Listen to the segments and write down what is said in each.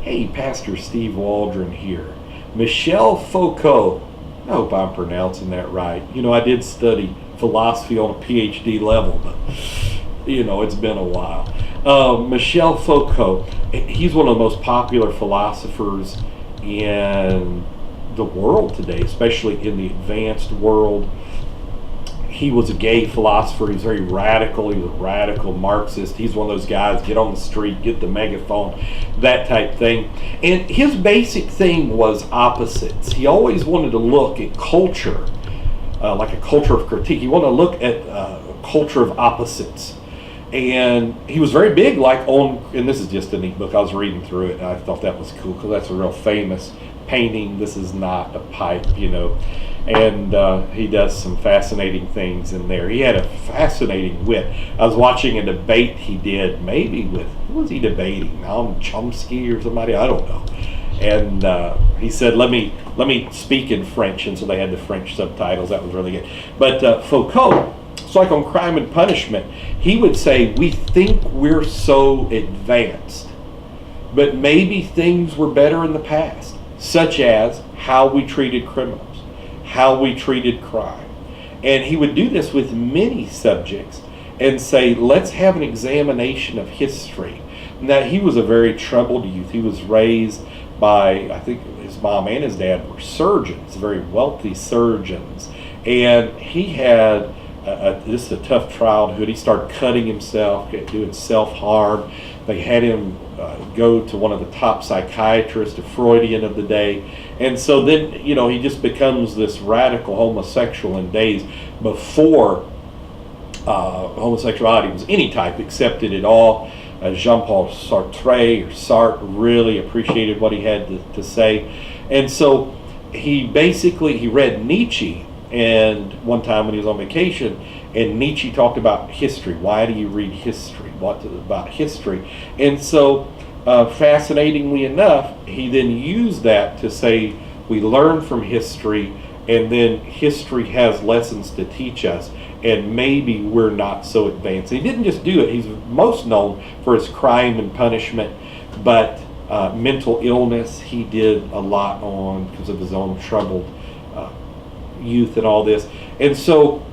Hey, Pastor Steve Waldron here. Michel Foucault. I hope I'm pronouncing that right. I did study philosophy on a PhD level, but it's been a while. Michel Foucault, he's one of the most popular philosophers in the world today, especially in the advanced world. He was a gay philosopher. He was very radical. He was a radical Marxist. He's one of those guys, get on the street, get the megaphone, that type thing. And his basic thing was opposites. He always wanted to look at culture, like a culture of critique. He wanted to look at a culture of opposites. And he was very big, and this is just a neat book. I was reading through it, and I thought that was cool, because that's a real famous painting. This is not a pipe, and he does some fascinating things in there. He had a fascinating wit. I was watching a debate he did, maybe with, who was he debating? Noam Chomsky or somebody? I don't know. And he said, let me speak in French, and so they had the French subtitles. That was really good. But Foucault, it's like on Crime and Punishment, he would say, we think we're so advanced, but maybe things were better in the past, such as how we treated criminals, how we treated crime. And he would do this with many subjects and say, let's have an examination of history. Now, he was a very troubled youth. He was raised by, I think his mom and his dad were surgeons, very wealthy surgeons. And he had just a tough childhood. He started cutting himself, doing self-harm. They had him go to one of the top psychiatrists, a Freudian of the day. And so then, he just becomes this radical homosexual in days before homosexuality was any type accepted at all. Jean-Paul Sartre really appreciated what he had to say. And so he read Nietzsche, and one time when he was on vacation, and Nietzsche talked about history. Why do you read history? What about history? And so, fascinatingly enough, he then used that to say we learn from history, and then history has lessons to teach us, and maybe we're not so advanced. He didn't just do it. He's most known for his Crime and Punishment, but mental illness he did a lot on because of his own troubled youth and all this. And so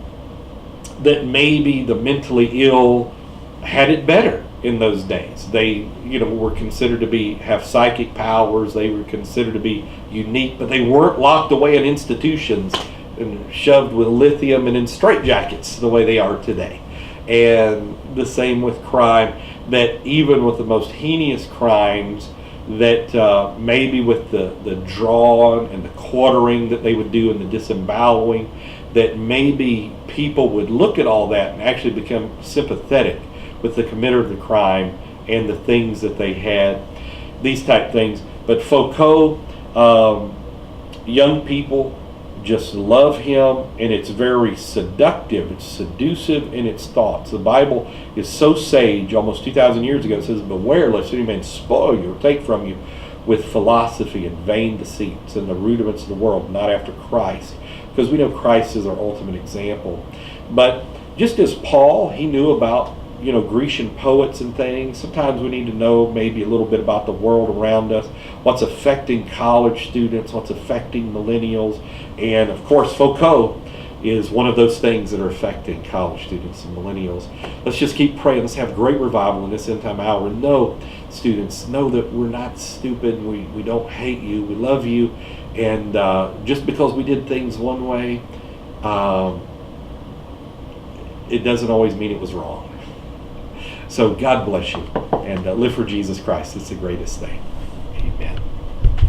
that maybe the mentally ill had it better in those days. They, were considered to have psychic powers. They were considered to be unique, but they weren't locked away in institutions and shoved with lithium and in straitjackets the way they are today. And the same with crime, that even with the most heinous crimes, that maybe with the draw and the quartering that they would do and the disemboweling, that maybe people would look at all that and actually become sympathetic with the committer of the crime and the things that they had, these type things. But Foucault, young people just love him, and it's very seductive. It's seductive in its thoughts. The Bible is so sage, almost 2,000 years ago. It says, beware lest any man spoil you or take from you with philosophy and vain deceits and the rudiments of the world, not after Christ. Because we know Christ is our ultimate example. But just as Paul, he knew about Grecian poets and things. Sometimes we need to know maybe a little bit about the world around us, what's affecting college students, what's affecting millennials. And of course, Foucault is one of those things that are affecting college students and millennials. Let's just keep praying. Let's have great revival in this end time hour. No, students, know that we're not stupid. We don't hate you. We love you. And just because we did things one way, it doesn't always mean it was wrong. So God bless you, and live for Jesus Christ. It's the greatest thing. Amen.